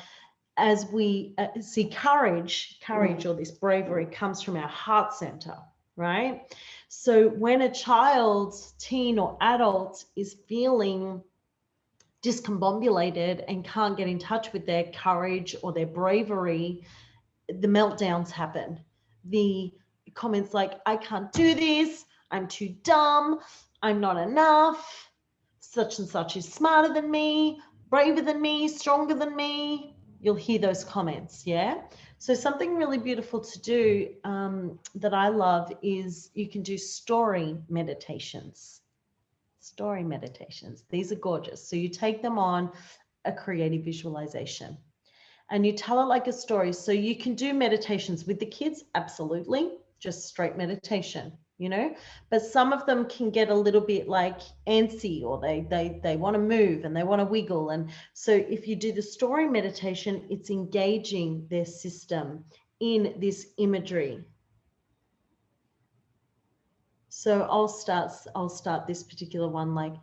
as we see, courage or this bravery comes from our heart center, right? So when a child, teen or adult is feeling discombobulated and can't get in touch with their courage or their bravery, the meltdowns happen. the comments like, I can't do this, I'm too dumb, I'm not enough, such and such is smarter than me, braver than me, stronger than me. You'll hear those comments, yeah? So something really beautiful to do that I love is you can do story meditations. Story meditations. These are gorgeous. So you take them on a creative visualization and you tell it like a story. So you can do meditations with the kids, absolutely, just straight meditation, you know, but some of them can get a little bit like antsy, or they want to move and they want to wiggle. And so if you do the story meditation, it's engaging their system in this imagery. So I'll start this particular one, like,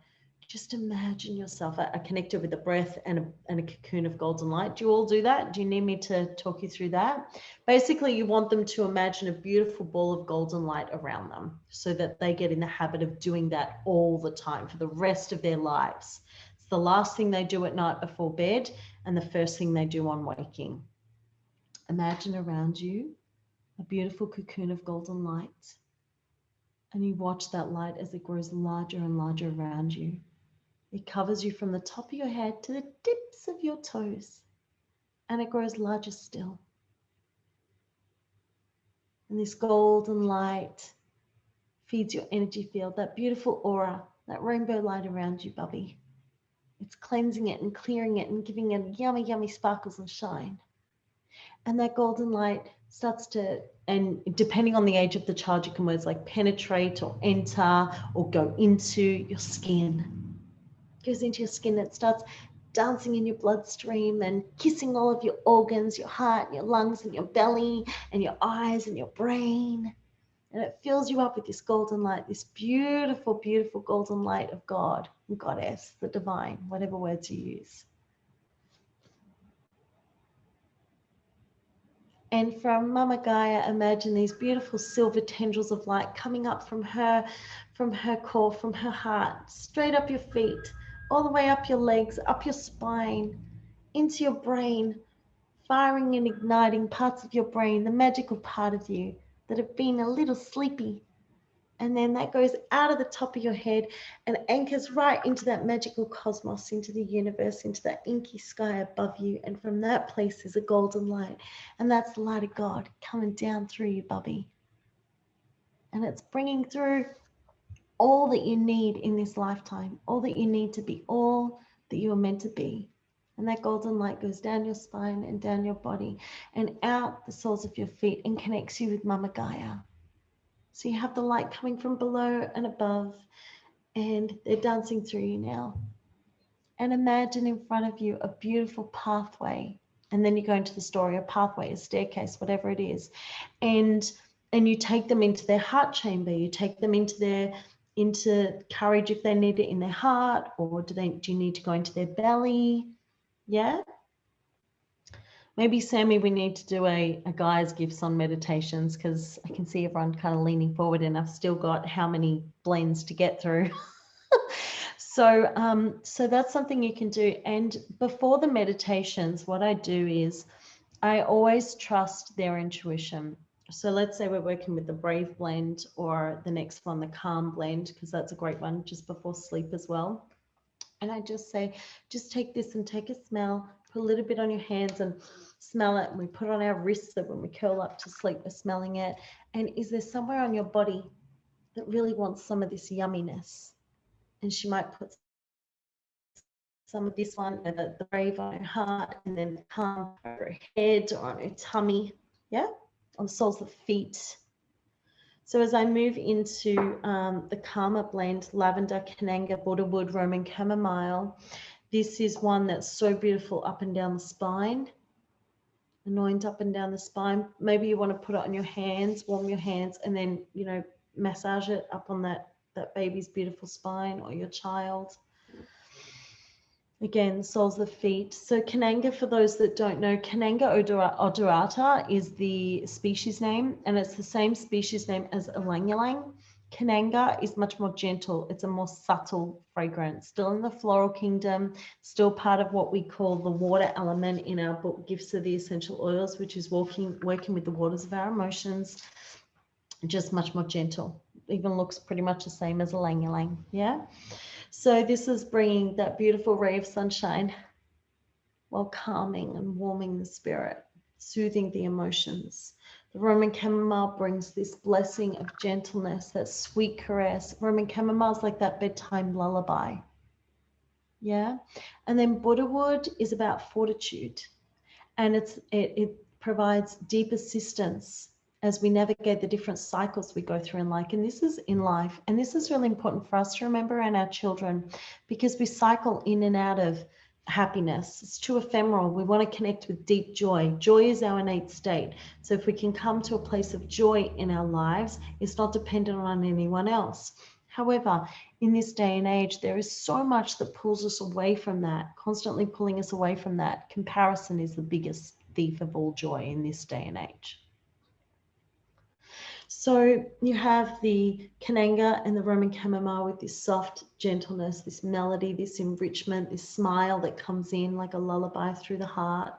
just imagine yourself. I connected with the breath and a cocoon of golden light. Do you all do that? Do you need me to talk you through that? Basically, you want them to imagine a beautiful ball of golden light around them so that they get in the habit of doing that all the time for the rest of their lives. It's the last thing they do at night before bed and the first thing they do on waking. Imagine around you a beautiful cocoon of golden light, and you watch that light as it grows larger and larger around you. It covers you from the top of your head to the tips of your toes, and it grows larger still. And this golden light feeds your energy field, that beautiful aura, that rainbow light around you, Bubby. It's cleansing it and clearing it and giving it yummy, yummy sparkles and shine. And that golden light starts to, and depending on the age of the child, you can words like penetrate or enter or go into your skin. Goes into your skin, it starts dancing in your bloodstream and kissing all of your organs, your heart, and your lungs, and your belly, and your eyes, and your brain. And it fills you up with this golden light, this beautiful, beautiful golden light of God and Goddess, the divine, whatever words you use. And from Mama Gaia, imagine these beautiful silver tendrils of light coming up from her core, from her heart, straight up your feet, all the way up your legs, up your spine, into your brain, firing and igniting parts of your brain, the magical part of you that have been a little sleepy. And then that goes out of the top of your head and anchors right into that magical cosmos, into the universe, into that inky sky above you. And from that place is a golden light. And that's the light of God coming down through you, Bubby. And it's bringing through all that you need in this lifetime, all that you need to be all that you are meant to be. And that golden light goes down your spine and down your body and out the soles of your feet and connects you with Mama Gaia. So you have the light coming from below and above, and they're dancing through you now. And imagine in front of you a beautiful pathway. And then you go into the story, a pathway, a staircase, whatever it is. And you take them into their heart chamber. You take them into courage if they need it in their heart, or do you need to go into their belly? Yeah. Maybe, Sammy, we need to do a Gaia's Gifts on meditations, because I can see everyone kind of leaning forward and I've still got how many blends to get through. So that's something you can do. And before the meditations, what I do is I always trust their intuition. So let's say we're working with the Brave blend, or the next one, the Calm blend, because that's a great one just before sleep as well. And I just say, just take this and take a smell, put a little bit on your hands and smell it. And we put it on our wrists so when we curl up to sleep, we're smelling it. And is there somewhere on your body that really wants some of this yumminess? And she might put some of this one, the Brave on her heart, and then the Calm on her head or on her tummy, yeah, on the soles of the feet. So as I move into the Calmer blend, lavender, Kanenga, Cedarwood, Roman chamomile, this is one that's so beautiful up and down the spine, anoint up and down the spine. Maybe you want to put it on your hands, warm your hands, and then, you know, massage it up on that baby's beautiful spine or your child. Again, the soles of the feet. So Kanenga, for those that don't know, Kanenga odorata is the species name, and it's the same species name as ylang ylang. Kanenga is much more gentle. It's a more subtle fragrance, still in the floral kingdom, still part of what we call the water element in our book, Gifts of the Essential Oils, which is working with the waters of our emotions, just much more gentle. Even looks pretty much the same as a ylang ylang, yeah? So this is bringing that beautiful ray of sunshine while calming and warming the spirit, soothing the emotions. The Roman chamomile brings this blessing of gentleness, that sweet caress. Roman chamomile is like that bedtime lullaby. Yeah. And then Buddha wood is about fortitude, and it provides deep assistance as we navigate the different cycles we go through in life. And this is in life. And this is really important for us to remember, and our children, because we cycle in and out of happiness. It's too ephemeral. We want to connect with deep joy. Joy is our innate state. So if we can come to a place of joy in our lives, it's not dependent on anyone else. However, in this day and age, there is so much that pulls us away from that, constantly pulling us away from that. Comparison is the biggest thief of all joy in this day and age. So you have the Kanenga and the Roman chamomile with this soft gentleness, this melody, this enrichment, this smile that comes in like a lullaby through the heart,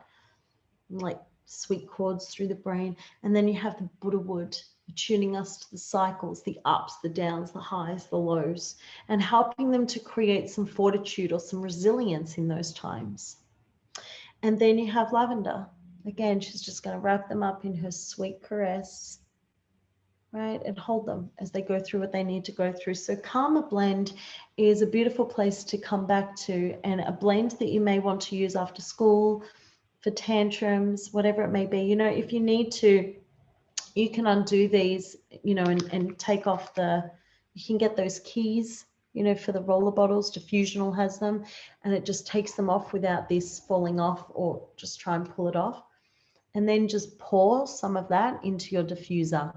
like sweet chords through the brain. And then you have the Buddha wood, tuning us to the cycles, the ups, the downs, the highs, the lows, and helping them to create some fortitude or some resilience in those times. And then you have lavender. Again, she's just going to wrap them up in her sweet caress, right? And hold them as they go through what they need to go through. So Karma Blend is a beautiful place to come back to, and a blend that you may want to use after school, for tantrums, whatever it may be. You know, if you need to, you can undo these, you know, and take off you can get those keys, you know, for the roller bottles. Diffusional has them, and it just takes them off without this falling off, or just try and pull it off. And then just pour some of that into your diffuser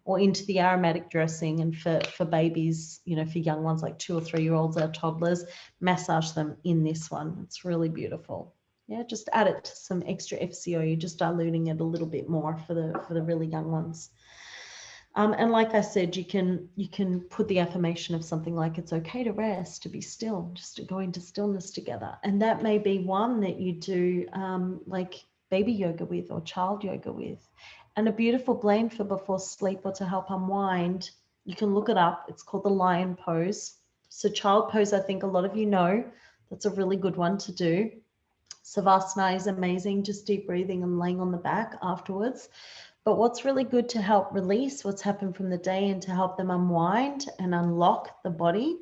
or into the aromatic dressing. And for babies, you know, for young ones like 2 or 3 year olds, our toddlers, massage them in this one. It's really beautiful. Yeah, just add it to some extra FCO. You're just diluting it a little bit more for the really young ones. And like I said, you can put the affirmation of something like, it's okay to rest, to be still, just to go into stillness together. And that may be one that you do like baby yoga with, or child yoga with. And a beautiful blend for before sleep or to help unwind. You can look it up. It's called the lion pose. So child pose, I think a lot of you know, that's a really good one to do. Savasana is amazing, just deep breathing and laying on the back afterwards. But what's really good to help release what's happened from the day and to help them unwind and unlock the body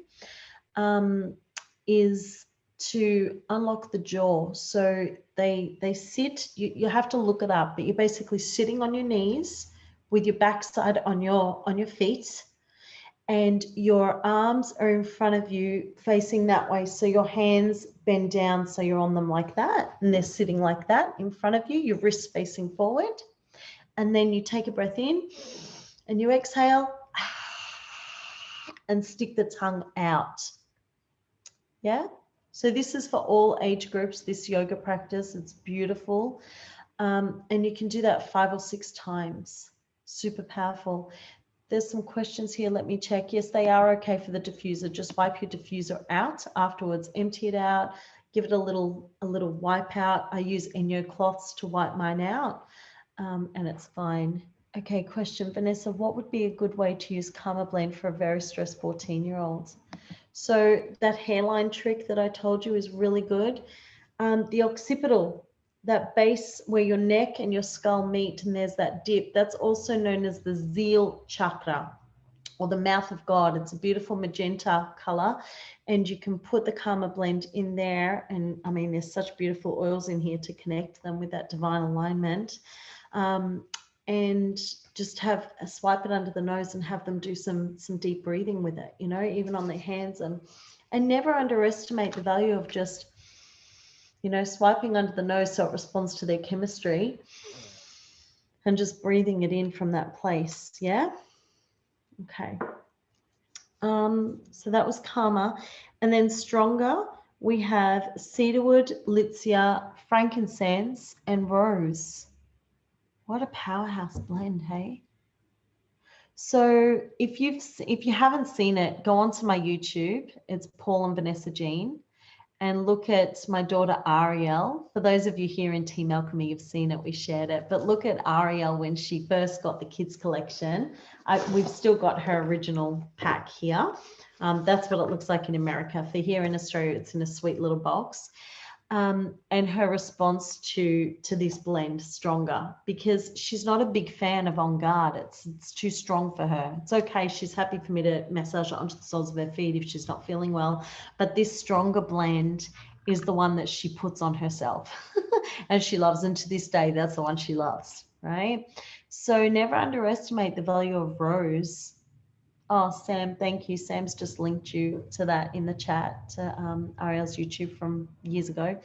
is to unlock the jaw. So they sit, you have to look it up, but you're basically sitting on your knees with your backside on your feet, and your arms are in front of you facing that way. So your hands bend down, so you're on them like that, and they're sitting like that in front of you, your wrists facing forward. And then you take a breath in and you exhale and stick the tongue out. Yeah. So this is for all age groups, this yoga practice. It's beautiful. And you can do that 5 or 6 times. Super powerful. There's some questions here. Let me check. Yes, they are okay for the diffuser. Just wipe your diffuser out afterwards. Empty it out. Give it a little wipe out. I use Enyo cloths to wipe mine out, and it's fine. Okay, question, Vanessa. What would be a good way to use Karma Blend for a very stressed 14-year-old? So that hairline trick that I told you is really good. The occipital, that base where your neck and your skull meet and there's that dip, that's also known as the Zeal chakra, or the mouth of God. It's a beautiful magenta color, and you can put the Karma Blend in there. And I mean, there's such beautiful oils in here to connect them with that divine alignment. And just have a swipe it under the nose and have them do some deep breathing with it, you know, even on their hands. And never underestimate the value of just, you know, swiping under the nose so it responds to their chemistry, and just breathing it in from that place. Yeah. Okay. So that was Karma. And then stronger, we have cedarwood, litsea, frankincense, and rose. What a powerhouse blend, hey? So if you haven't seen it, go onto my YouTube. It's Paul and Vanessa Jean, and look at my daughter Ariel. For those of you here in Team Alchemy, you've seen it, we shared it, but look at Ariel when she first got the kids collection. We've still got her original pack here. That's what it looks like in America. For here in Australia, it's in a sweet little box. And her response to this blend, Stronger, because she's not a big fan of On Guard. It's too strong for her. It's okay. She's happy for me to massage it onto the soles of her feet if she's not feeling well. But this Stronger blend is the one that she puts on herself and she loves. And to this day, that's the one she loves, right? So never underestimate the value of rose. Oh, Sam, thank you. Sam's just linked you to that in the chat, to Ariel's YouTube from years ago.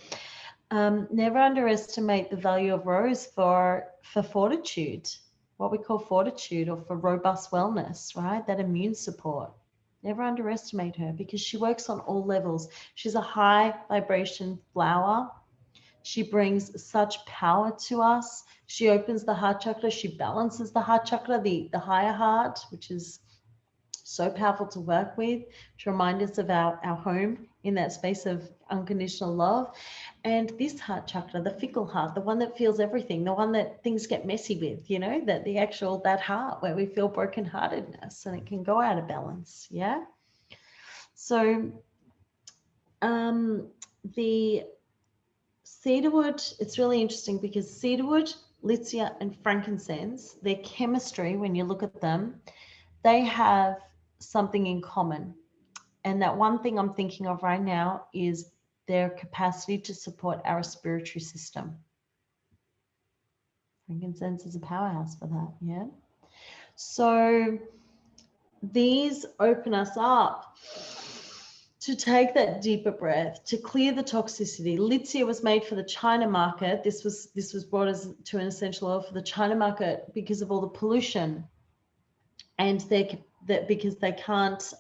Never underestimate the value of rose for fortitude, what we call fortitude, or for robust wellness, right? That immune support. Never underestimate her because she works on all levels. She's a high vibration flower. She brings such power to us. She opens the heart chakra. She balances the heart chakra, the higher heart, which is so powerful to work with, to remind us of our home in that space of unconditional love. And this heart chakra, the fickle heart, the one that feels everything, the one that things get messy with, you know, that heart where we feel brokenheartedness and it can go out of balance. Yeah. So the cedarwood, it's really interesting because cedarwood, litsea, and frankincense, their chemistry, when you look at them, they have something in common. And that one thing I'm thinking of right now is their capacity to support our respiratory system. Frankincense is a powerhouse for that, yeah? So these open us up to take that deeper breath, to clear the toxicity. Litsea was made for the China market. This was brought as to an essential oil for the China market because of all the pollution, and because they can't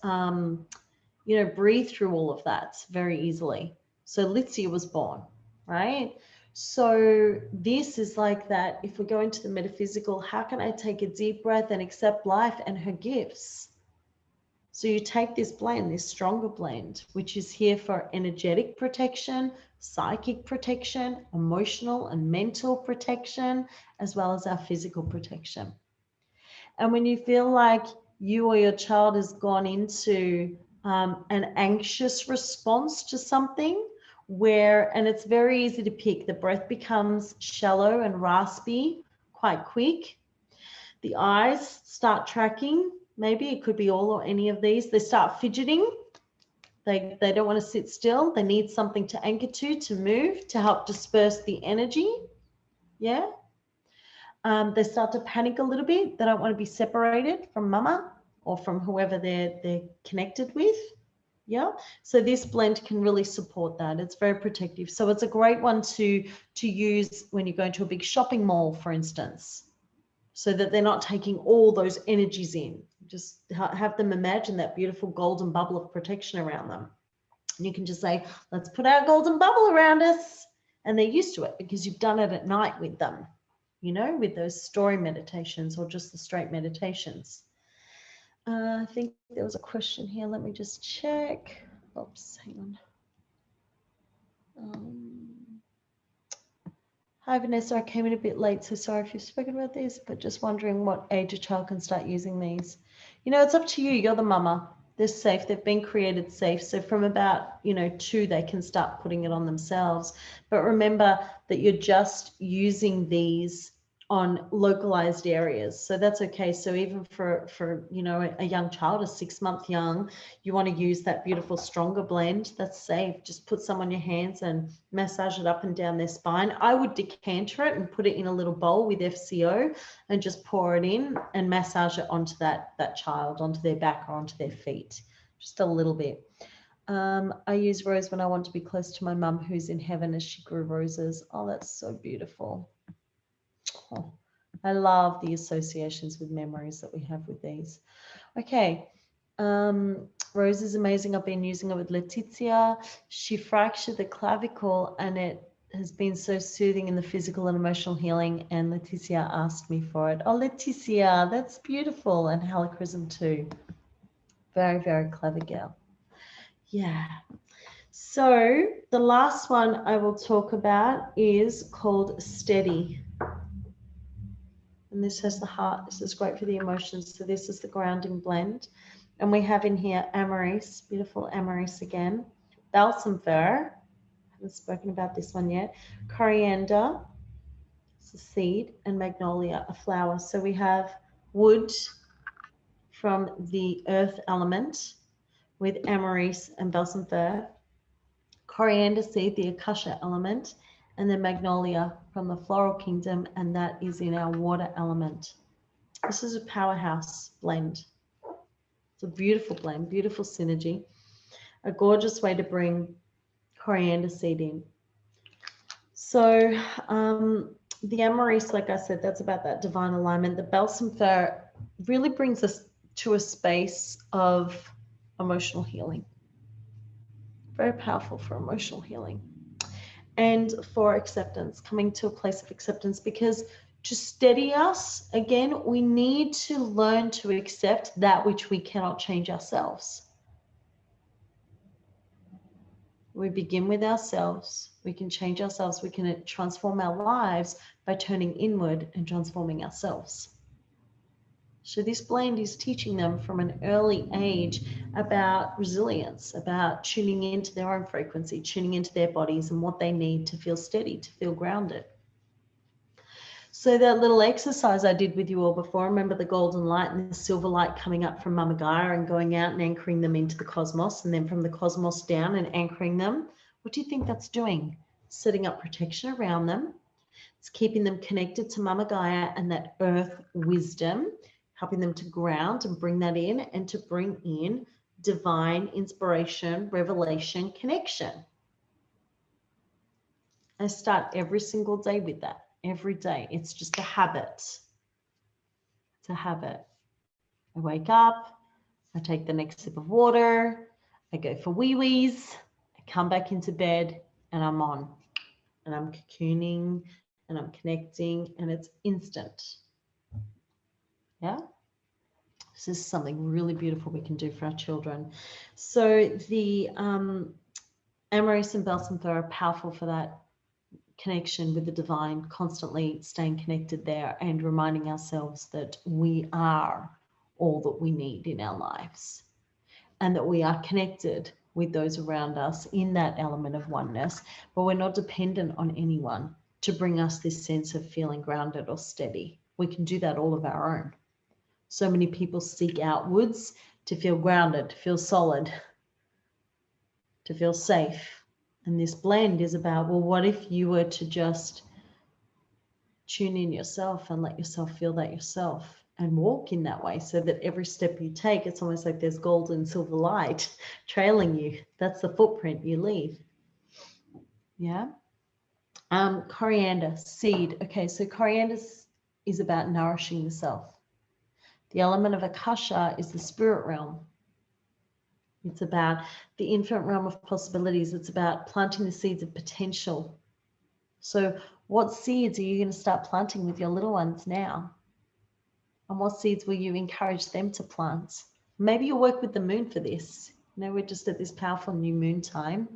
breathe through all of that very easily. So Litsea was born, right? So this is like that. If we go into the metaphysical, how can I take a deep breath and accept life and her gifts? So you take this blend, this Stronger blend, which is here for energetic protection, psychic protection, emotional and mental protection, as well as our physical protection. And when you feel like you or your child has gone into an anxious response to something and it's very easy to pick, the breath becomes shallow and raspy quite quick. The eyes start tracking. Maybe it could be all or any of these. They start fidgeting. They don't want to sit still. They need something to anchor to move, to help disperse the energy. Yeah. They start to panic a little bit. They don't want to be separated from mama or from whoever they're connected with. Yeah. So this blend can really support that. It's very protective. So it's a great one to use when you go into a big shopping mall, for instance, so that they're not taking all those energies in. Just have them imagine that beautiful golden bubble of protection around them. And you can just say, let's put our golden bubble around us. And they're used to it because you've done it at night with them, you know, with those story meditations or just the straight meditations. I think there was a question here. Let me just check. Oops, hang on. Hi, Vanessa. I came in a bit late, so sorry if you've spoken about this, but just wondering what age a child can start using these. You know, it's up to you. You're the mama. They're safe. They've been created safe. So from about, 2, they can start putting it on themselves. But remember that you're just using these on localized areas. So that's okay. So even for a young child, a 6-month young, you want to use that beautiful Stronger blend. That's safe. Just put some on your hands and massage it up and down their spine. I would decanter it and put it in a little bowl with FCO and just pour it in and massage it onto that child, onto their back or onto their feet, just a little bit. I use rose when I want to be close to my mum who's in heaven as she grew roses. Oh, that's so beautiful. Oh, I love the associations with memories that we have with these. Okay. Rose is amazing. I've been using it with Letizia. She fractured the clavicle and it has been so soothing in the physical and emotional healing, and Leticia asked me for it. Oh, Leticia, that's beautiful. And Helichrysum too. Very, very clever girl. Yeah. So the last one I will talk about is called Steady. And this has the heart. This is great for the emotions. So this is the grounding blend. And we have in here Amarice, beautiful Amarice again. Balsam fir. Haven't spoken about this one yet. Coriander, it's a seed, and Magnolia, a flower. So we have wood from the earth element with Amarice and Balsam fir. Coriander seed, the Akasha element, and then Magnolia from the floral kingdom, and that is in our water element. This is a powerhouse blend. It's a beautiful blend, beautiful synergy, a gorgeous way to bring coriander seed in. So the Amarice, like I said, that's about that divine alignment. The Balsam fir really brings us to a space of emotional healing. Very powerful for emotional healing and for acceptance, coming to a place of acceptance, because to steady us, again, we need to learn to accept that which we cannot change ourselves. We begin with ourselves. We can change ourselves. We can transform our lives by turning inward and transforming ourselves. So this blend is teaching them from an early age about resilience, about tuning into their own frequency, tuning into their bodies and what they need to feel steady, to feel grounded. So that little exercise I did with you all before, remember the golden light and the silver light coming up from Mama Gaia and going out and anchoring them into the cosmos, and then from the cosmos down and anchoring them. What do you think that's doing? Setting up protection around them. It's keeping them connected to Mama Gaia and that earth wisdom, helping them to ground and bring that in, and to bring in divine inspiration, revelation, connection. I start every single day with that. Every day. It's just a habit. It's a habit. I wake up, I take the next sip of water, I go for wee-wees, I come back into bed, and I'm on. And I'm cocooning, and I'm connecting, and it's instant. Yeah? This is something really beautiful we can do for our children. So the Amarice and Balsam fir are powerful for that connection with the divine, constantly staying connected there and reminding ourselves that we are all that we need in our lives, and that we are connected with those around us in that element of oneness, but we're not dependent on anyone to bring us this sense of feeling grounded or steady. We can do that all of our own. So many people seek outwards to feel grounded, to feel solid, to feel safe. And this blend is about, well, what if you were to just tune in yourself and let yourself feel that yourself and walk in that way, so that every step you take, it's almost like there's gold and silver light trailing you. That's the footprint you leave. Yeah. Coriander seed. Okay, so coriander is about nourishing the self. The element of Akasha is the spirit realm. It's about the infinite realm of possibilities. It's about planting the seeds of potential. So what seeds are you going to start planting with your little ones now? And what seeds will you encourage them to plant? Maybe you'll work with the moon for this. You know, we're just at this powerful new moon time.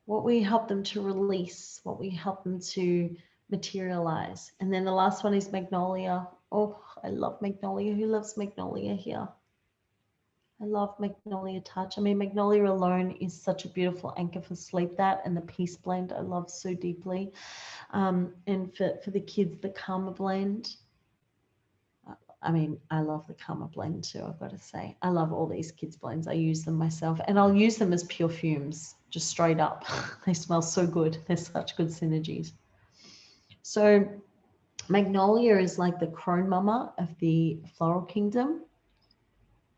What will you help them to release? What will you help them to materialize? And then the last one is Magnolia. Oh, I love Magnolia. Who loves Magnolia here? I love Magnolia touch. I mean, Magnolia alone is such a beautiful anchor for sleep. That and the peace blend I love so deeply. And for the kids, the Karma blend. I mean, I love the Karma blend too, I've got to say. I love all these kids blends. I use them myself, and I'll use them as pure fumes, just straight up. They smell so good. They're such good synergies. So Magnolia is like the crone mama of the floral kingdom.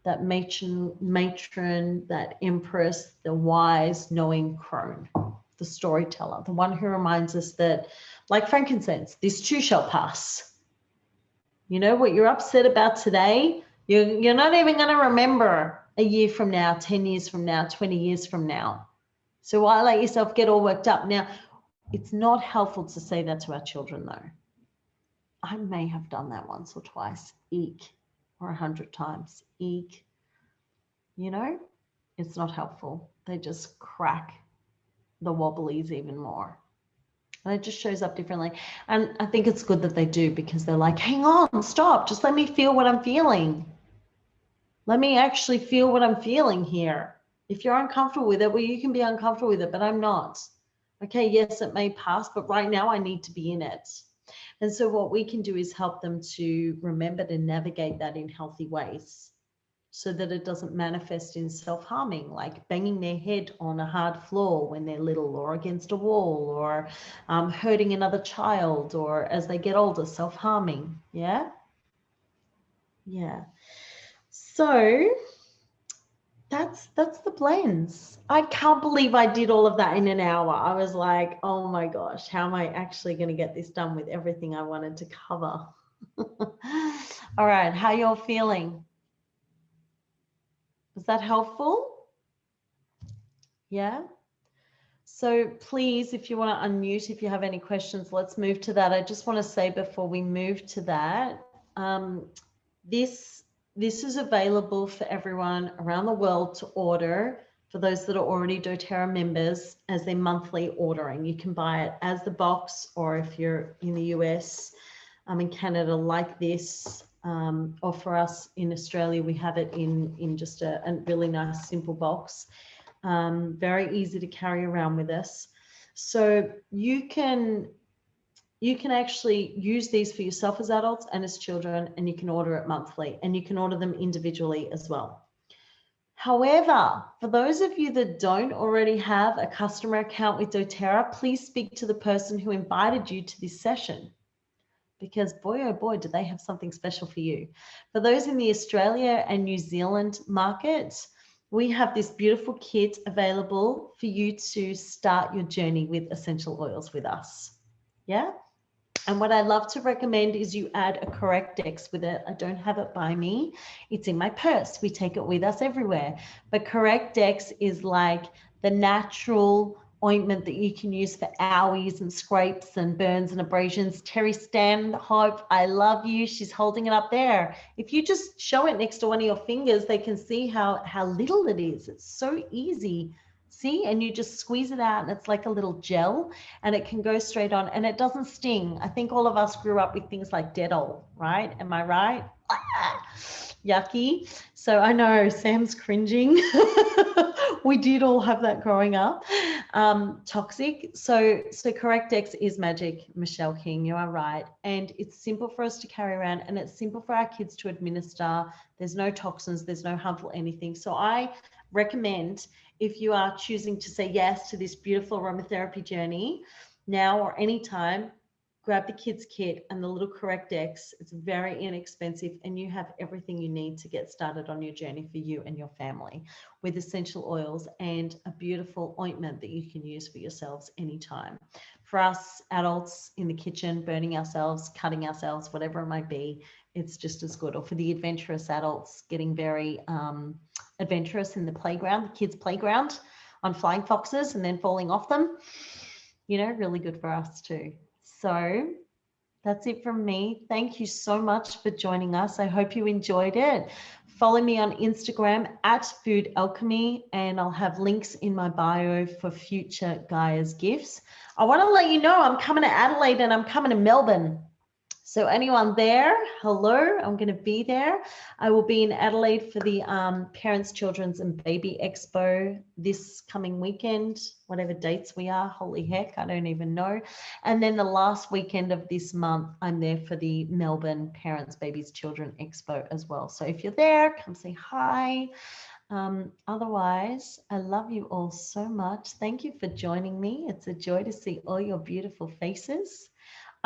That matron, that empress, the wise, knowing crone, the storyteller, the one who reminds us that, like frankincense, this too shall pass. You know, what you're upset about today, you're not even going to remember a year from now, 10 years from now, 20 years from now. So why let yourself get all worked up? Now, it's not helpful to say that to our children, though. I may have done that once or twice, eek, or 100 times, eek. You know, it's not helpful. They just crack the wobblies even more. And it just shows up differently. And I think it's good that they do, because they're like, hang on, stop, just let me feel what I'm feeling. Let me actually feel what I'm feeling here. If you're uncomfortable with it, well, you can be uncomfortable with it, but I'm not. Okay, yes, it may pass, but right now I need to be in it. And so what we can do is help them to remember to navigate that in healthy ways, so that it doesn't manifest in self-harming, like banging their head on a hard floor when they're little, or against a wall, or hurting another child, or as they get older, self-harming. Yeah. So that's the blends. I can't believe I did all of that in an hour. I was like, oh my gosh, how am I actually going to get this done with everything I wanted to cover? All right, how y'all feeling? Was that helpful? Yeah. So please, if you want to unmute, if you have any questions, let's move to that. I just want to say before we move to that, this is available for everyone around the world to order, for those that are already doTERRA members, as their monthly ordering. You can buy it as the box, or if you're in the US, in Canada, like this, or for us in Australia, we have it in just a really nice simple box. Very easy to carry around with us. So you can actually use these for yourself as adults and as children, and you can order it monthly, and you can order them individually as well. However, for those of you that don't already have a customer account with doTERRA, please speak to the person who invited you to this session, because boy, oh boy, do they have something special for you. For those in the Australia and New Zealand market, we have this beautiful kit available for you to start your journey with essential oils with us. Yeah. And what I love to recommend is you add a Correctex with it. I don't have it by me. It's in my purse. We take it with us everywhere. But Correctex is like the natural ointment that you can use for owies and scrapes and burns and abrasions. Terry Stanhope, I love you. She's holding it up there. If you just show it next to one of your fingers, they can see how little it is. It's so easy. See, and you just squeeze it out, and it's like a little gel, and it can go straight on, and it doesn't sting. I think all of us grew up with things like Dettol, right? Am I right? Yucky. So I know Sam's cringing. We did all have that growing up. Toxic. So Correctex is magic, Michelle King, you are right. And it's simple for us to carry around, and it's simple for our kids to administer. There's no toxins, there's no harmful anything. So I recommend, if you are choosing to say yes to this beautiful aromatherapy journey now or anytime, grab the kids kit and the little Correctex. It's very inexpensive, and you have everything you need to get started on your journey for you and your family, with essential oils and a beautiful ointment that you can use for yourselves anytime. For us adults in the kitchen, burning ourselves, cutting ourselves, whatever it might be, it's just as good. Or for the adventurous adults, getting very adventurous in the playground, the kids' playground, on flying foxes and then falling off them, you know, really good for us too. So that's it from me. Thank you so much for joining us. I hope you enjoyed it. Follow me on Instagram @Food Alchemy, and I'll have links in my bio for future Gaia's gifts. I want to let you know I'm coming to Adelaide and I'm coming to Melbourne. So anyone there, hello, I'm going to be there. I will be in Adelaide for the Parents, Children's and Baby Expo this coming weekend, whatever dates we are. Holy heck, I don't even know. And then the last weekend of this month, I'm there for the Melbourne Parents, Babies, Children Expo as well. So if you're there, come say hi. Otherwise, I love you all so much. Thank you for joining me. It's a joy to see all your beautiful faces.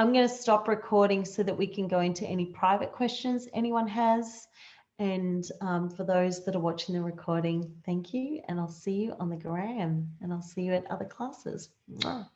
I'm going to stop recording so that we can go into any private questions anyone has. And for those that are watching the recording, thank you. And I'll see you on the gram, and I'll see you at other classes. Mwah.